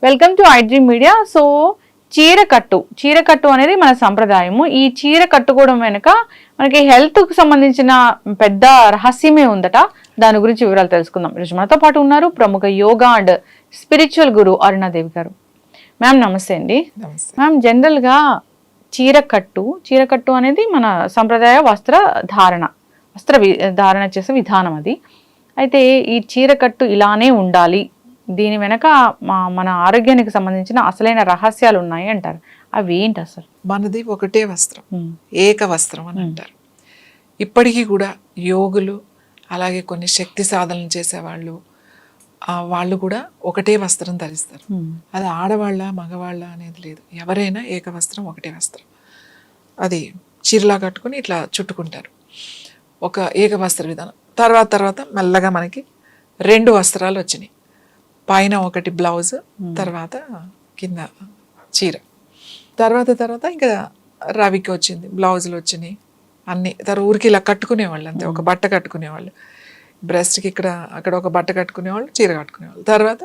Welcome to iDream Media. So చీరకట్టు అనేది మన సంప్రదాయము. ఈ చీర కట్టుకోవడం వెనుక మనకి హెల్త్ కు సంబంధించిన పెద్ద రహస్యమే ఉందట. దాని గురించి వివరాలు తెలుసుకుందాం. ఈరోజు మనతో పాటు ఉన్నారు ప్రముఖ యోగా అండ్ స్పిరిచువల్ గురు అరుణాదేవి గారు. మ్యామ్ నమస్తే అండి. మ్యామ్, జనరల్ గా చీరకట్టు అనేది మన సంప్రదాయ వస్త్ర ధారణ చేసే విధానం అది. అయితే ఈ చీరకట్టు ఇలానే ఉండాలి, దీని వెనక మన ఆరోగ్యానికి సంబంధించిన అసలైన రహస్యాలు ఉన్నాయి అంటారు. అవి ఏంటి అసలు? మనది ఒకటే వస్త్రం, ఏక వస్త్రం అని అంటారు. ఇప్పటికీ కూడా యోగులు, అలాగే కొన్ని శక్తి సాధనలు చేసేవాళ్ళు, వాళ్ళు కూడా ఒకటే వస్త్రం ధరిస్తారు. అది ఆడవాళ్ళ మగవాళ్ళ అనేది లేదు, ఎవరైనా ఏక వస్త్రం, ఒకటే వస్త్రం. అది చీరలా కట్టుకుని ఇట్లా చుట్టుకుంటారు. ఒక ఏక వస్త్ర విధానం. తర్వాత మెల్లగా మనకి 2 వస్త్రాలు వచ్చినాయి. పైన ఒకటి బ్లౌజ్, తర్వాత కింద చీర. తర్వాత ఇంకా రవికి వచ్చింది, బ్లౌజులు వచ్చినాయి అన్ని. ఊరికి ఇలా కట్టుకునేవాళ్ళు అంతే, ఒక బట్ట కట్టుకునేవాళ్ళు. బ్రెస్ట్కి అక్కడ ఒక బట్ట కట్టుకునేవాళ్ళు, చీర కట్టుకునేవాళ్ళు. తర్వాత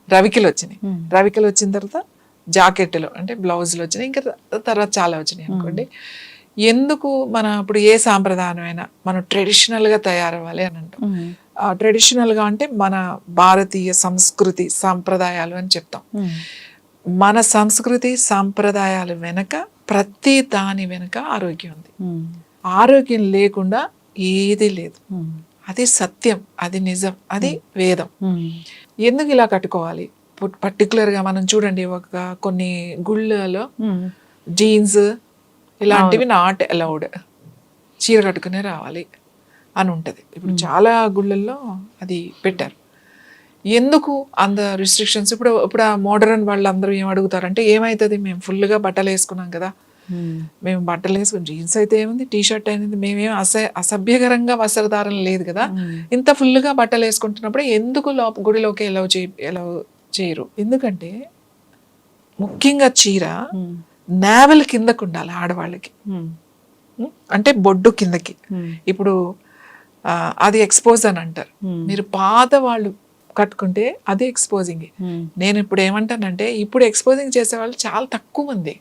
రవికిలు వచ్చినాయి. రవికిలు వచ్చిన తర్వాత జాకెట్లు అంటే బ్లౌజులు వచ్చినాయి. ఇంకా తర్వాత చాలా వచ్చినాయి అనుకోండి. ఎందుకు ఇప్పుడు ఏ సాంప్రదాయమైనా మనం ట్రెడిషనల్గా తయారవ్వాలి అని అంటాం. ట్రెడిషనల్గా అంటే మన భారతీయ సంస్కృతి సాంప్రదాయాలు అని చెప్తాం. మన సంస్కృతి సాంప్రదాయాలు వెనక ప్రతి దాని వెనక ఆరోగ్యం ఉంది. ఆరోగ్యం లేకుండా ఏది లేదు. అది సత్యం, అది నిజం, అది వేదం. ఎందుకు ఇలా కట్టుకోవాలి? పర్టికులర్గా మనం చూడండి, కొన్ని గుళ్ళలో జీన్స్ ఇలాంటివి నాట్ అలౌడ్, చీర కట్టుకునే రావాలి అని ఉంటుంది. ఇప్పుడు చాలా గుళ్ళల్లో అది పెట్టారు. ఎందుకు అంత రిస్ట్రిక్షన్స్? ఇప్పుడు ఆ మోడర్న్ వాళ్ళు అందరూ ఏం అడుగుతారంటే, ఏమవుతుంది, మేము ఫుల్గా బట్టలు వేసుకున్నాం కదా, మేము బట్టలు వేసుకుని జీన్స్ అయితే ఏముంది, టీ షర్ట్ అనేది, మేమేం అసభ్యకరంగా వస్త్రధారణ లేదు కదా, ఇంత ఫుల్గా బట్టలు వేసుకుంటున్నప్పుడు ఎందుకు గుడిలోకి ఎలవ్ చేయరు? ఎందుకంటే ముఖ్యంగా చీర నేవల్ కిందకు ఉండాలి ఆడవాళ్ళకి, అంటే బొడ్డు కిందకి. ఇప్పుడు అది ఎక్స్పోజ్ అని అంటారు. మీరు పాత వాళ్ళు కట్టుకుంటే అది ఎక్స్పోజింగ్. నేను ఇప్పుడు ఏమంటానంటే, ఇప్పుడు ఎక్స్పోజింగ్ చేసేవాళ్ళు చాలా తక్కువ మంది.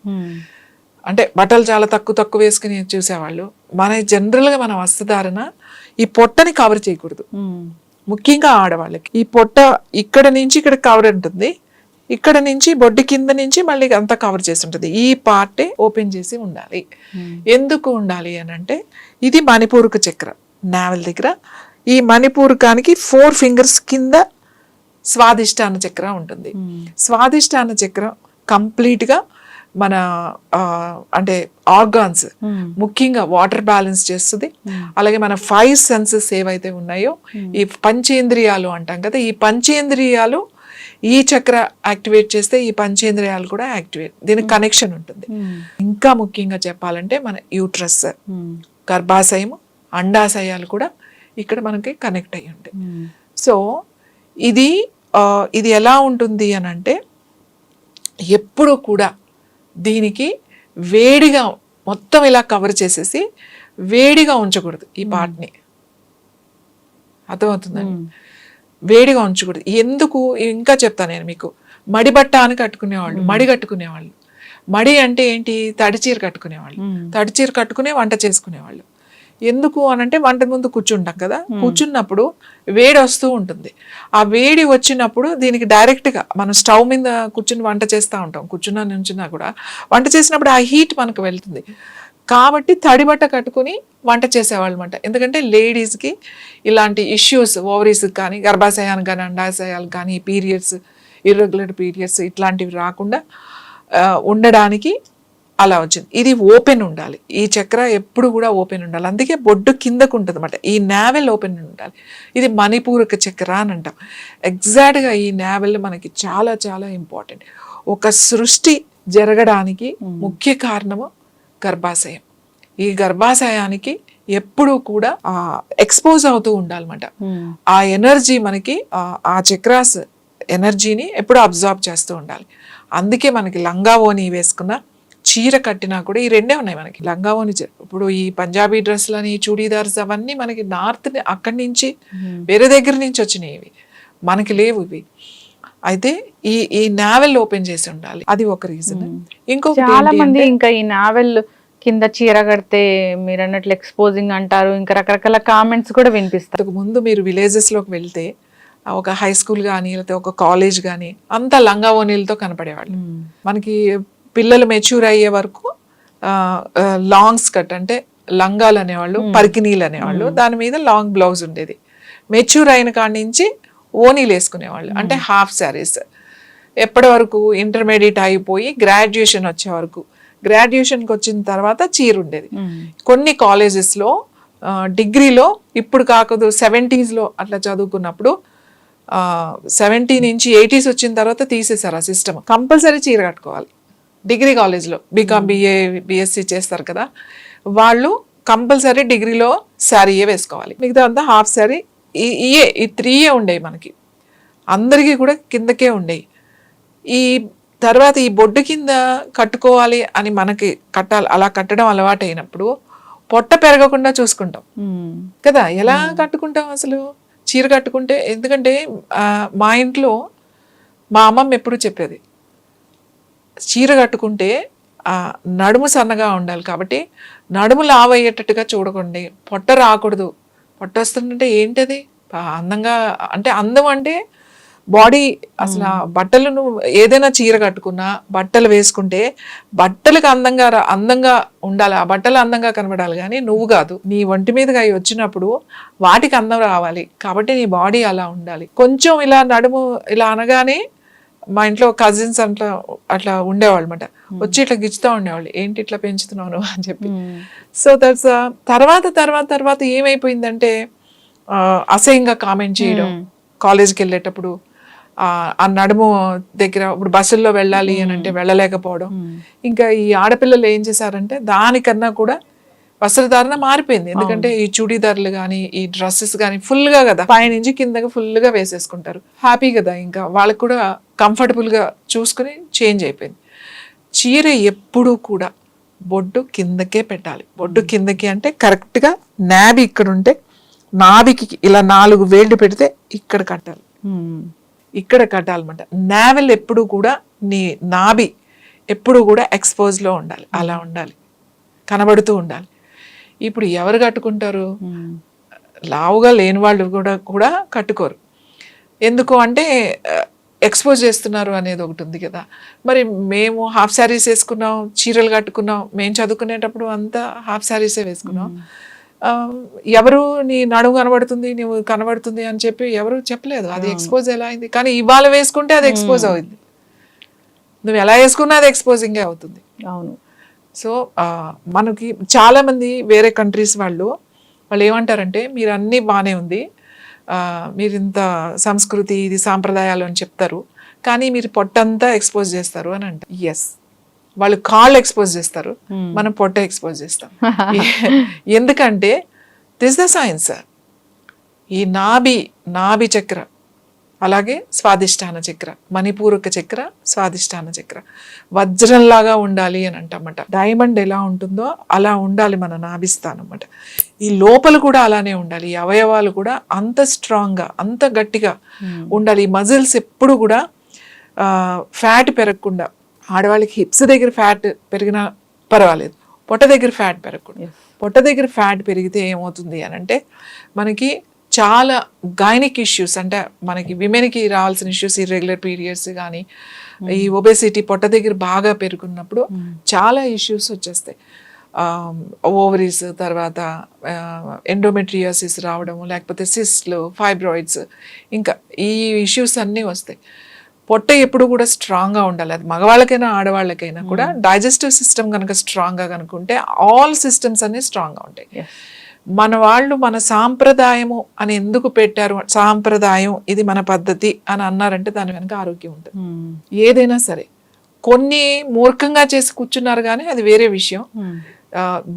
అంటే బట్టలు చాలా తక్కువ వేసుకుని చూసేవాళ్ళు. జనరల్గా మన వస్త్రధారణ ఈ పొట్టని కవర్ చేయకూడదు. ముఖ్యంగా ఆడవాళ్ళకి ఈ పొట్ట ఇక్కడ నుంచి ఇక్కడ కవర్ ఉంటుంది, ఇక్కడ నుంచి బొడ్డు కింద నుంచి మళ్ళీ అంతా కవర్ చేసి ఉంటుంది. ఈ పార్టే ఓపెన్ చేసి ఉండాలి. ఎందుకు ఉండాలి అని అంటే, ఇది మణిపూరక చక్ర, నావెల్ దగ్గర. ఈ మణిపూరకానికి 4 ఫింగర్స్ కింద స్వాదిష్టాన చక్ర ఉంటుంది. స్వాదిష్టాన చక్రం కంప్లీట్గా మన అంటే ఆర్గాన్స్, ముఖ్యంగా వాటర్ బ్యాలెన్స్ చేస్తుంది. అలాగే మన 5 సెన్సెస్ ఏవైతే ఉన్నాయో, ఈ పంచేంద్రియాలు అంటాం కదా, ఈ పంచేంద్రియాలు ఈ చక్ర యాక్టివేట్ చేస్తే ఈ పంచేంద్రియాలు కూడా యాక్టివేట్, దీనికి కనెక్షన్ ఉంటుంది. ఇంకా ముఖ్యంగా చెప్పాలంటే మన యూట్రస్, గర్భాశయం, అండాశయాలు కూడా ఇక్కడ మనకి కనెక్ట్ అయ్యి ఉంటాయి. సో ఇది ఎలా ఉంటుంది అని అంటే, ఎప్పుడు కూడా దీనికి వేడిగా మొత్తం ఇలా కవర్ చేసేసి వేడిగా ఉంచకూడదు. ఈ పార్ట్ని అర్థమవుతుందండి, వేడిగా ఉంచకూడదు. ఎందుకు ఇంకా చెప్తాను నేను మీకు. మడిబట్ట అని కట్టుకునేవాళ్ళు, మడి కట్టుకునేవాళ్ళు. మడి అంటే ఏంటి? తడిచీర కట్టుకునేవాళ్ళు. తడిచీర కట్టుకునే వంట చేసుకునేవాళ్ళు. ఎందుకు అనంటే, వంట ముందు కూర్చుంటాం కదా, కూర్చున్నప్పుడు వేడి వస్తూ ఉంటుంది. ఆ వేడి వచ్చినప్పుడు దీనికి డైరెక్ట్గా మనం స్టవ్ మీద కూర్చుని వంట చేస్తూ ఉంటాం, నుంచున్నా కూడా వంట చేసినప్పుడు ఆ హీట్ మనకు వెళ్తుంది. కాబట్టి తడిబట్ట కట్టుకుని వంట చేసేవాళ్ళు అనమాట. ఎందుకంటే లేడీస్కి ఇలాంటి ఇష్యూస్, ఓవరీస్కి కానీ, గర్భాశయానికి కానీ, అండాశయాలకు కానీ, పీరియడ్స్, ఇర్రెగ్యులర్ పీరియడ్స్ ఇట్లాంటివి రాకుండా ఉండడానికి అలా వచ్చింది. ఇది ఓపెన్ ఉండాలి, ఈ చక్ర ఎప్పుడు కూడా ఓపెన్ ఉండాలి. అందుకే బొడ్డు కిందకు ఉంటుంది అనమాట. ఈ నావెల్ ఓపెన్ ఉండాలి. ఇది మణిపూరక చక్ర అని అంటాం. ఎగ్జాక్ట్గా ఈ నావెల్ మనకి చాలా చాలా ఇంపార్టెంట్. ఒక సృష్టి జరగడానికి ముఖ్య కారణము గర్భాశయం. ఈ గర్భాశయానికి ఎప్పుడు కూడా ఎక్స్పోజ్ అవుతూ ఉండాలన్నమాట. ఆ ఎనర్జీ మనకి, ఆ చక్రాస్ ఎనర్జీని ఎప్పుడు అబ్జార్బ్ చేస్తూ ఉండాలి. అందుకే మనకి లంగా ఓని వేసుకున్న, చీర కట్టినా కూడా ఈ 2 ఉన్నాయి మనకి. లంగా ఓని, ఇప్పుడు ఈ పంజాబీ డ్రెస్లని, చూడీదార్స్ అవన్నీ మనకి నార్త్ అక్కడి నుంచి వేరే దగ్గర నుంచి వచ్చినాయి. మనకి లేవు ఇవి. అయితే ఈ నావెల్ ఓపెన్ చేసి ఉండాలి, అది ఒక రీజన్. ఇంకొకటి చాలా మంది ఇంకా ఈ నావెల్ కింద చీర కడితే మీరు అన్నట్లు ఎక్స్పోజింగ్ అంటారు, ఇంకా రకరకాల కామెంట్స్ కూడా వినిపిస్తారు. అంతకు ముందు మీరు విలేజెస్ లోకి వెళ్తే ఒక హై స్కూల్ కానీ లేకపోతే ఒక కాలేజ్ కానీ అంతా లంగా ఓనీలతో కనపడేవాళ్ళు. మనకి పిల్లలు మెచ్యూర్ అయ్యే వరకు లాంగ్ స్కర్ట్ అంటే లంగాలు అనేవాళ్ళు, పరికినీలు అనేవాళ్ళు, దాని మీద లాంగ్ బ్లౌజ్ ఉండేది. మెచ్యూర్ అయిన కాడి నుంచి ఓనీలు వేసుకునేవాళ్ళు, అంటే హాఫ్ శారీస్. ఎప్పటి వరకు ఇంటర్మీడియట్ అయిపోయి గ్రాడ్యుయేషన్ వచ్చే వరకు, గ్రాడ్యుయేషన్కి వచ్చిన తర్వాత చీర ఉండేది. కొన్ని కాలేజెస్లో డిగ్రీలో ఇప్పుడు కాకదు 70s అట్లా చదువుకున్నప్పుడు 70 నుంచి 80s వచ్చిన తర్వాత తీసేశారు ఆ సిస్టమ్. కంపల్సరీ చీర కట్టుకోవాలి. డిగ్రీ కాలేజ్లో బీకామ్ బిఏ బిఎస్సి చేస్తారు కదా, వాళ్ళు కంపల్సరీ డిగ్రీలో శారీయే వేసుకోవాలి, మిగతా అంతా హాఫ్ శారీ. ఈ 3 ఉండేవి మనకి, అందరికీ కూడా కిందకే ఉండేవి. ఈ తర్వాత ఈ బొడ్డు కింద కట్టుకోవాలి అని మనకి అలా కట్టడం అలవాటు అయినప్పుడు పొట్ట పెరగకుండా చూసుకుంటాం కదా. ఎలా కట్టుకుంటాం అసలు చీర కట్టుకుంటే? ఎందుకంటే మా ఇంట్లో మా అమ్మమ్మ ఎప్పుడు చెప్పేది, చీర కట్టుకుంటే నడుము సన్నగా ఉండాలి కాబట్టి నడుము లావు అయ్యేటట్టుగా చూడకండి, పొట్ట రాకూడదు. పొట్ట వస్తుందంటే ఏంటది అందంగా, అంటే అందం అంటే బాడీ. అసలు బట్టలు నువ్వు ఏదైనా చీర కట్టుకున్నా, బట్టలు వేసుకుంటే బట్టలకు అందంగా ఉండాలి, ఆ బట్టలు అందంగా కనబడాలి, కానీ నువ్వు కాదు. నీ ఒంటి మీదగా అవి వచ్చినప్పుడు వాటికి అందం రావాలి కాబట్టి నీ బాడీ అలా ఉండాలి. కొంచెం ఇలా నడుము ఇలా అనగానే మా ఇంట్లో కజిన్స్ అట్లా ఉండేవాళ్ళు అనమాట, వచ్చి ఇట్లా గిచ్చుతూ ఉండేవాళ్ళు, ఏంటి ఇట్లా పెంచుతున్నావు అని చెప్పి. సో దట్స్ తర్వాత ఏమైపోయిందంటే అసహ్యంగా కామెంట్ చేయడం. కాలేజ్కి వెళ్ళేటప్పుడు ఆ నడుము దగ్గర, ఇప్పుడు బస్సుల్లో వెళ్ళాలి అని అంటే వెళ్ళలేకపోవడం. ఇంకా ఈ ఆడపిల్లలు ఏం చేశారంటే దానికన్నా కూడా వస్త్రధారణ మారిపోయింది. ఎందుకంటే ఈ చుడీదార్లు కానీ ఈ డ్రెస్సెస్ కానీ ఫుల్గా కదా, పైనుంచి కిందగా ఫుల్గా వేసేసుకుంటారు, హ్యాపీ కదా, ఇంకా వాళ్ళకు కూడా కంఫర్టబుల్గా చూసుకుని చేంజ్ అయిపోయింది. చీర ఎప్పుడూ కూడా బొడ్డు కిందకే పెట్టాలి. బొడ్డు కిందకి అంటే కరెక్ట్గా నాభి ఇక్కడ ఉంటే నాభికి ఇలా 4 వేళ్ళు పెడితే ఇక్కడ కట్టాలి, ఇక్కడ కట్టాలన్నమాట. నావెల్ ఎప్పుడు కూడా నీ నాభి ఎప్పుడు కూడా ఎక్స్పోజ్లో ఉండాలి, అలా ఉండాలి, కనబడుతూ ఉండాలి. ఇప్పుడు ఎవరు కట్టుకుంటారు? లావుగా లేని వాళ్ళు కూడా కట్టుకోరు. ఎందుకు అంటే ఎక్స్పోజ్ చేస్తున్నారు అనేది ఒకటి ఉంది కదా. మరి మేము హాఫ్ శారీస్ వేసుకున్నాం, చీరలు కట్టుకున్నాం, మేము చదువుకునేటప్పుడు అంతా హాఫ్ శారీసే వేసుకున్నాం. ఎవరు నీ నడుము కనబడుతుంది, నువ్వు కనబడుతుంది అని చెప్పి ఎవరు చెప్పలేదు. అది ఎక్స్పోజ్ ఎలా అయింది? కానీ ఇవాళ వేసుకుంటే అది ఎక్స్పోజ్ అవుతుంది, నువ్వు ఎలా వేసుకున్నా అది ఎక్స్పోజింగే అవుతుంది. అవును. సో మనకి చాలా మంది వేరే కంట్రీస్ వాళ్ళు ఏమంటారంటే, మీరు అన్నీ బాగానే ఉంది, మీరు ఇంత సంస్కృతి ఇది సాంప్రదాయాలు అని చెప్తారు, కానీ మీరు పొట్టంతా ఎక్స్పోజ్ చేస్తారు అని అంటారు. ఎస్, వాళ్ళు కాళ్ళు ఎక్స్పోజ్ చేస్తారు, మనం పొట్ట ఎక్స్పోజ్ చేస్తాం. ఎందుకంటే దిస్ ద సైన్స్. ఈ నాభి చక్ర, అలాగే స్వాదిష్టాన చక్ర, మణిపూరక చక్ర, స్వాదిష్టాన చక్ర వజ్రంలాగా ఉండాలి అని అంటమాట. డైమండ్ ఎలా ఉంటుందో అలా ఉండాలి మన నాభిస్థానం అన్నమాట. ఈ లోపల కూడా అలానే ఉండాలి, ఈ అవయవాలు కూడా అంత స్ట్రాంగ్గా అంత గట్టిగా ఉండాలి. ఈ మజిల్స్ ఎప్పుడు కూడా ఫ్యాట్ పెరగకుండా, ఆడవాళ్ళకి హిప్స్ దగ్గర ఫ్యాట్ పెరిగినా పర్వాలేదు, పొట్ట దగ్గర ఫ్యాట్ పెరగకూడదు. పొట్ట దగ్గర ఫ్యాట్ పెరిగితే ఏమవుతుంది అని అంటే మనకి చాలా గైనిక్ ఇష్యూస్, అంటే మనకి విమెన్కి రావాల్సిన ఇష్యూస్, ఇర్రెగ్యులర్ పీరియడ్స్ కానీ ఈ ఒబెసిటీ పొట్ట దగ్గర బాగా పెరుగున్నప్పుడు చాలా ఇష్యూస్ వచ్చేస్తాయి. ఓవరీస్, తర్వాత ఎండోమెట్రియోసిస్ రావడము, లేకపోతే సిస్ట్లు, ఫైబ్రాయిడ్స్, ఇంకా ఈ ఇష్యూస్ అన్నీ వస్తాయి. పొట్ట ఎప్పుడు కూడా స్ట్రాంగ్గా ఉండాలి. అది మగవాళ్ళకైనా ఆడవాళ్ళకైనా కూడా డైజెస్టివ్ సిస్టమ్ కనుక స్ట్రాంగ్గా కనుకుంటే ఆల్ సిస్టమ్స్ అన్నీ స్ట్రాంగ్గా ఉంటాయి. మన వాళ్ళు మన సాంప్రదాయము అని ఎందుకు పెట్టారు, సాంప్రదాయం ఇది మన పద్ధతి అని అన్నారంటే దాని వెనక ఆరోగ్యం ఉంటుంది. ఏదైనా సరే కొన్ని మూర్ఖంగా చేసి కూర్చున్నారు కానీ అది వేరే విషయం.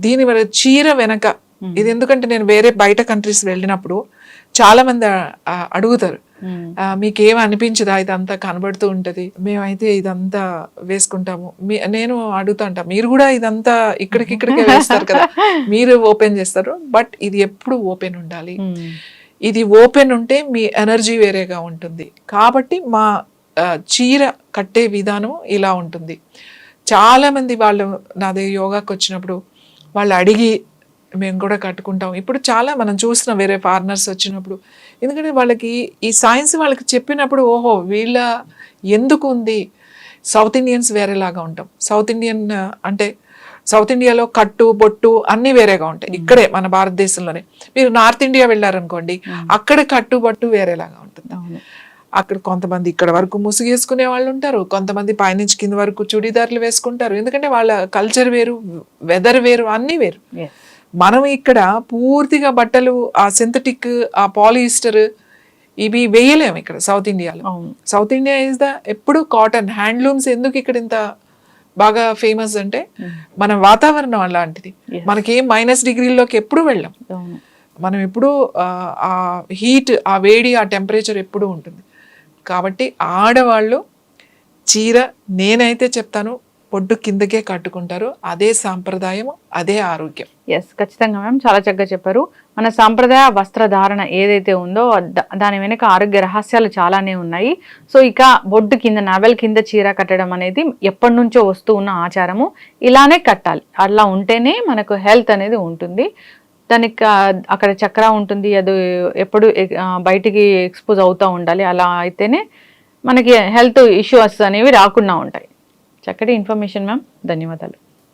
దీని వల్ల చీర వెనక ఇది ఎందుకంటే నేను వేరే బయట కంట్రీస్ వెళ్ళినప్పుడు చాలా మంది అడుగుతారు, మీకేం అనిపించదా ఇదంతా కనబడుతూ ఉంటది, మేమైతే ఇదంతా వేసుకుంటాము. నేను అడుగుతా ఉంటా, మీరు కూడా ఇదంతా ఇక్కడికే వేస్తారు కదా, మీరు ఓపెన్ చేస్తారు, బట్ ఇది ఎప్పుడు ఓపెన్ ఉండాలి. ఇది ఓపెన్ ఉంటే మీ ఎనర్జీ వేరేగా ఉంటుంది. కాబట్టి మా చీర కట్టే విధానం ఇలా ఉంటుంది. చాలామంది వాళ్ళు నాది యోగాకి వచ్చినప్పుడు వాళ్ళు అడిగి మేము కూడా కట్టుకుంటాం. ఇప్పుడు చాలా మనం చూస్తున్నాం వేరే ఫారినర్స్ వచ్చినప్పుడు, ఎందుకంటే వాళ్ళకి ఈ సైన్స్ వాళ్ళకి చెప్పినప్పుడు ఓహో వీళ్ళ ఎందుకు ఉంది. సౌత్ ఇండియన్స్ వేరేలాగా ఉంటాం. సౌత్ ఇండియన్ అంటే సౌత్ ఇండియాలో కట్టు బొట్టు అన్నీ వేరేగా ఉంటాయి. ఇక్కడే మన భారతదేశంలోనే. మీరు నార్త్ ఇండియా వెళ్ళారనుకోండి, అక్కడ కట్టు బొట్టు వేరేలాగా ఉంటుంది. అక్కడ కొంతమంది ఇక్కడ వరకు ముసుగేసుకునే వాళ్ళు ఉంటారు, కొంతమంది పైనుంచి కింద వరకు చుడీదార్లు వేసుకుంటారు. ఎందుకంటే వాళ్ళ కల్చర్ వేరు, వెదర్ వేరు, అన్నీ వేరు. మనం ఇక్కడ పూర్తిగా బట్టలు ఆ సింథటిక్, ఆ పాలిస్టర్ ఇవి వేయలేము ఇక్కడ సౌత్ ఇండియాలో. సౌత్ ఇండియా ఈజ్ ద ఎప్పుడు కాటన్, హ్యాండ్లూమ్స్. ఎందుకు ఇక్కడ ఇంత బాగా ఫేమస్ అంటే మన వాతావరణం అలాంటిది. మనకేం -డిగ్రీల్లోకి ఎప్పుడు వెళ్ళాం. మనం ఎప్పుడు ఆ హీట్, ఆ వేడి, ఆ టెంపరేచర్ ఎప్పుడు ఉంటుంది. కాబట్టి ఆడవాళ్ళు చీర నేనైతే చెప్తాను పొడ్డు కిందకే కట్టుకుంటారు. అదే సాంప్రదాయం, అదే ఆరోగ్యం. ఎస్, ఖచ్చితంగా మ్యామ్, చాలా చక్కగా చెప్పారు. మన సాంప్రదాయ వస్త్రధారణ ఏదైతే ఉందో దాని వెనుక ఆరోగ్య రహస్యాలు చాలానే ఉన్నాయి. సో ఇక బొడ్డు కింద, నావెల్ కింద చీర కట్టడం అనేది ఎప్పటి నుంచో వస్తూ ఉన్న ఆచారము. ఇలానే కట్టాలి, అలా ఉంటేనే మనకు హెల్త్ అనేది ఉంటుంది. దానికి అక్కడ చక్ర ఉంటుంది, అది ఎప్పుడు బయటికి ఎక్స్పోజ్ అవుతూ ఉండాలి. అలా అయితేనే మనకి హెల్త్ ఇష్యూస్ అనేవి రాకుండా ఉంటాయి. చక్కటి ఇన్ఫర్మేషన్ మ్యామ్, ధన్యవాదాలు.